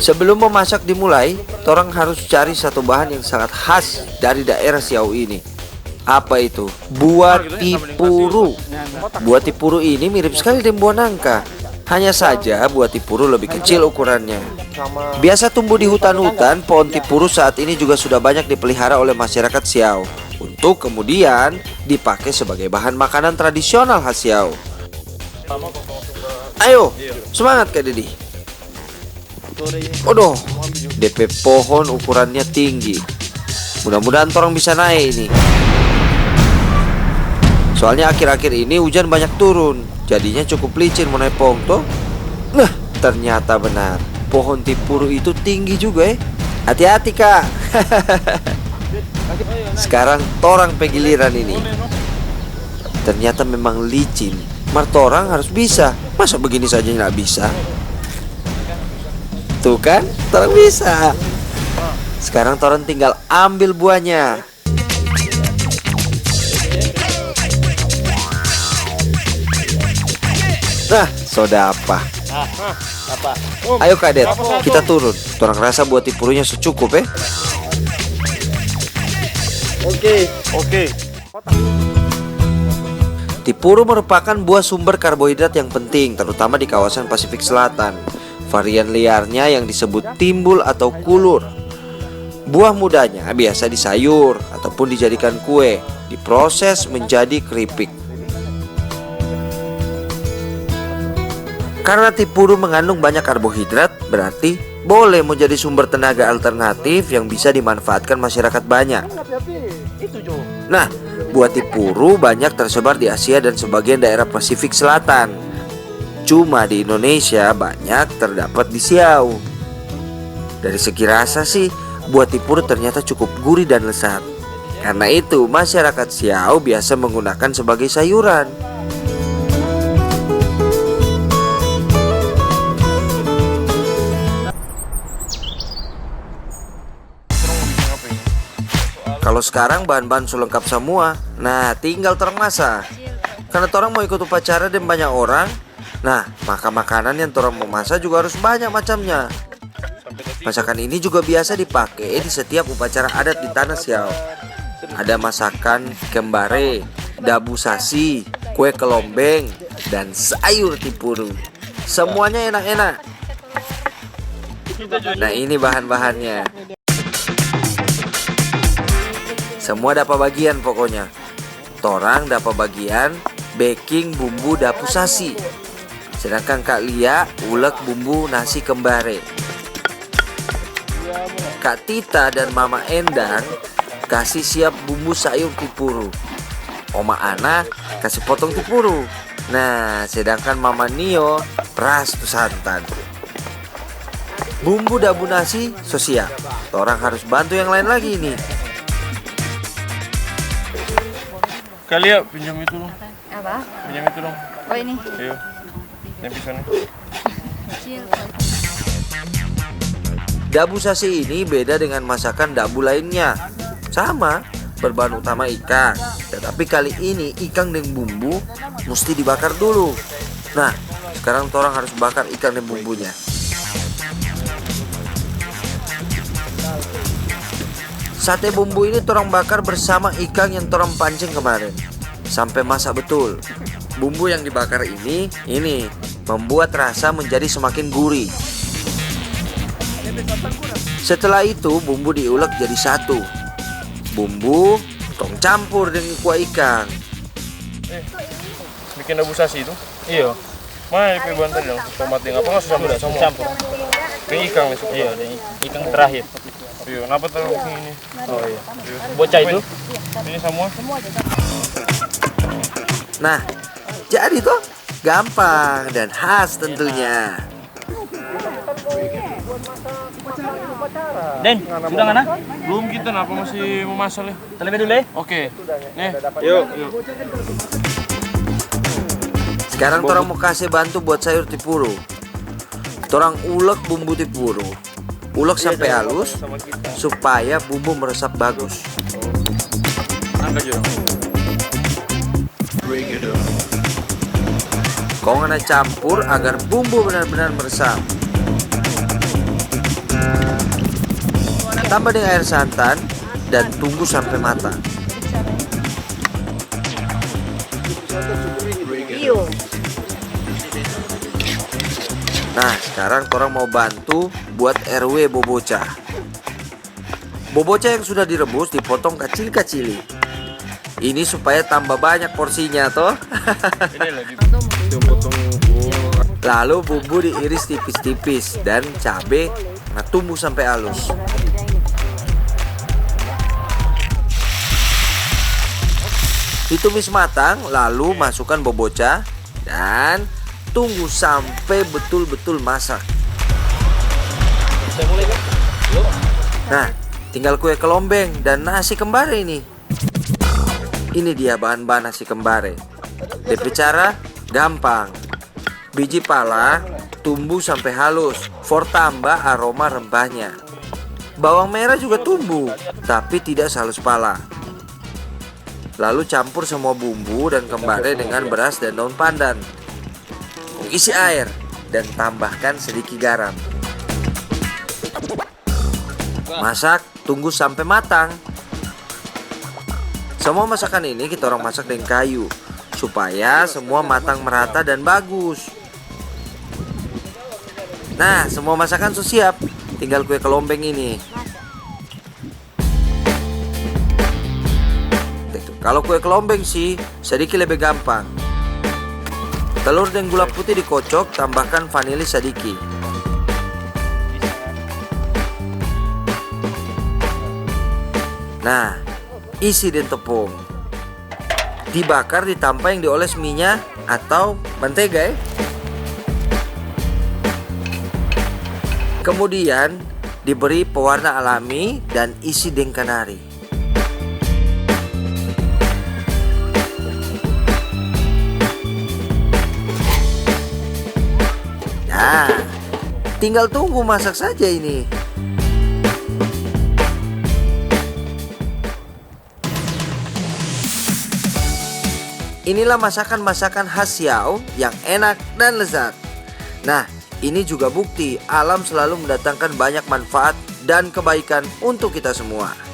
Sebelum memasak dimulai, torang harus cari satu bahan yang sangat khas dari daerah Siau ini. Apa itu? Buah tipuru. Buah tipuru ini mirip sekali dengan buah nangka. Hanya saja buah tipuru lebih kecil ukurannya. Biasa tumbuh di hutan-hutan, pohon tipuru saat ini juga sudah banyak dipelihara oleh masyarakat Siau untuk kemudian dipakai sebagai bahan makanan tradisional khas Siau. Ayo, semangat Kak Dedi. Waduh, DP pohon ukurannya tinggi. Mudah-mudahan torang bisa naik ini. Soalnya akhir-akhir ini hujan banyak turun, jadinya cukup licin mau naik pohon toh. Nah, ternyata benar. Pohon tipuru itu tinggi juga ya. Hati-hati Kak. Sekarang torang pegiliran ini. Ternyata memang licin. Martorang harus bisa. Masa begini saja nggak bisa? Tuh kan, torang bisa. Sekarang torang tinggal ambil buahnya. Nah, soda apa? Ayo Kadet, kita turun. Torang rasa buah tipurunya secukup ya. Oke. Tipuru merupakan buah sumber karbohidrat yang penting, terutama di kawasan Pasifik Selatan. Varian liarnya yang disebut timbul atau kulur. Buah mudanya biasa disayur ataupun dijadikan kue, diproses menjadi keripik. Karena tipuru mengandung banyak karbohidrat, berarti boleh menjadi sumber tenaga alternatif yang bisa dimanfaatkan masyarakat banyak. Nah, buah tipuru banyak tersebar di Asia dan sebagian daerah Pasifik Selatan. Cuma di Indonesia banyak terdapat di Siau. Dari segi rasa sih, buah tipuru ternyata cukup gurih dan lezat. Karena itu, masyarakat Siau biasa menggunakan sebagai sayuran. Kalau sekarang bahan-bahan sudah lengkap semua. Nah, tinggal torang masak. Karena torang mau ikut upacara dan banyak orang. Nah, maka makanan yang torang mau masak juga harus banyak macamnya. Masakan ini juga biasa dipakai di setiap upacara adat di tanah Siau. Ada masakan kembare, dabu sasi, kue kelombeng, dan sayur tipuru. Semuanya enak-enak. Nah, ini bahan-bahannya. Semua dapat bagian pokoknya. Torang dapat bagian baking bumbu dapu sasi. Sedangkan Kak Lia ulek bumbu nasi kembare. Kak Tita dan Mama Endang kasih siap bumbu sayur tipuru. Oma Ana kasih potong tipuru. Nah, sedangkan Mama Nio peras tu santan. Bumbu dabu nasi so siap. Torang harus bantu yang lain lagi nih. Kalian pinjam itu dong. Apa? Pinjam itu dong. Oh ini. Ayo. Yang pisaunya. Kecil. Dabu sasi ini beda dengan masakan dabu lainnya. Sama, berbahan utama ikan. Tetapi kali ini ikan dengan bumbu mesti dibakar dulu. Nah, sekarang torang harus bakar ikan dan bumbunya. Sate bumbu ini torang bakar bersama ikan yang torang pancing kemarin sampai masak betul. Bumbu yang dibakar ini membuat rasa menjadi semakin gurih. Setelah itu bumbu diulek jadi satu. Bumbu tong campur dengan kuah ikan. Bikin dabu sasi itu? Iya. Mana di bahan tadi dong? Tomat yang apa nggak semua? Campur. Ini ikan nih. Iya, ikan terakhir. Iya, kenapa taruh ini? Oh iya. Bocah itu? Ini semua? Nah, jadi tuh gampang dan khas tentunya. Den, sudah mana? Belum kita, kenapa masih mau masak ya? Terlebih dulu ya. Oke. Nih, yuk. Sekarang torang mau kasih bantu buat sayur tipuru. Torang ulek bumbu tipuru. Ulek sampai halus supaya bumbu meresap bagus. Angkat juga. Kau ngana campur agar bumbu benar-benar meresap. Tambah dengan air santan dan tunggu sampai matang. Nah, sekarang orang mau bantu buat RW boboca. Boboca yang sudah direbus dipotong kecil-kecili. Ini supaya tambah banyak porsinya toh. Ini lagi Lalu bumbu diiris tipis-tipis dan cabai tumbuk sampai halus. Ditumis matang, lalu masukkan boboca dan tunggu sampai betul-betul masak. Nah, tinggal kue kelombeng dan nasi kembare ini. Ini dia bahan-bahan nasi kembare. DP cara gampang. Biji pala tumbuh sampai halus, for tambah aroma rempahnya. Bawang merah juga tumbuh, tapi tidak sehalus pala. Lalu campur semua bumbu dan kembare dengan beras dan daun pandan. Isi air dan tambahkan sedikit garam. Masak, tunggu sampai matang. Semua masakan ini kita orang masak dengan kayu supaya semua matang merata dan bagus. Nah, semua masakan sudah siap. Tinggal kue kelombeng ini. Kalau kue kelombeng sih sedikit lebih gampang. Telur dan gula putih dikocok, tambahkan vanili sedikit. Nah, isi dan tepung. Dibakar ditambah yang dioles minyak atau mentega ya. Kemudian diberi pewarna alami dan isi dengan kanari. Nah, tinggal tunggu masak saja ini. Inilah masakan-masakan khas Siau yang enak dan lezat. Nah, ini juga bukti alam selalu mendatangkan banyak manfaat dan kebaikan untuk kita semua.